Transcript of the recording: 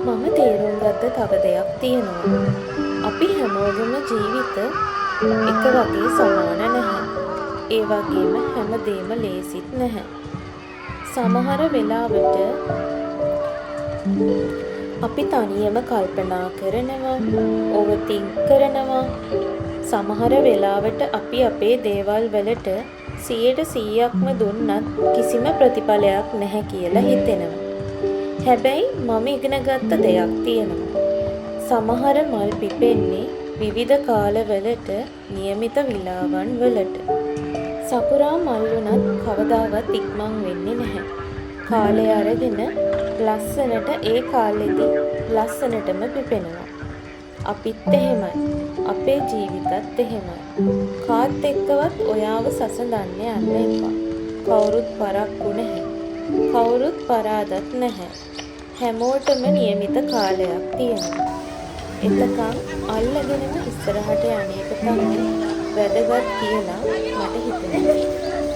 මම තේරුම් ගත්ත තව දෙයක් තියෙනවා. අපි හැමෝගෙම ජීවිත එක වගේ සමාන නැහැ. ඒ වගේම හැමදේම ලේසිත් නැහැ. සමහර වෙලාවට අපි තනියම කල්පනා කරනවා, ඕවර්තින්ක් කරනවා. සමහර වෙලාවට අපි අපේ දේවල් වලට 100%ක්ම දුන්නත් කිසිම ප්‍රතිඵලයක් නැහැ කියලා හිතෙනවා. හැබැයි මම ඉගෙන ගත්ත දෙයක් තියෙනවා. සමහර මල් පිපෙන්නේ විවිධ කාලවලට නියමිත විලාවන් වලට. සකුරා මල් වුණත් කවදාවත් ඉක්මන් වෙන්නේ නැහැ. කාලය අරගෙන ලස්සනට ඒ කාලෙදි ලස්සනටම පිපෙනවා. අපිත් එහෙමයි. අපේ ජීවිතත් එහෙමයි. කාත් එක්කවත් ඔයාව සසඳන්න යන්න එපා. කවුරුත් පරක්කු නැහැ. කවුරුත් පරාදත් නැහැ. හැමෝටම නියමිත කාලයක් තියෙනවා. එතකන් අල්ලගෙනම ඉස්සරහට යන්නේක තමයි වැදගත් කියලා මට හිතෙනවා.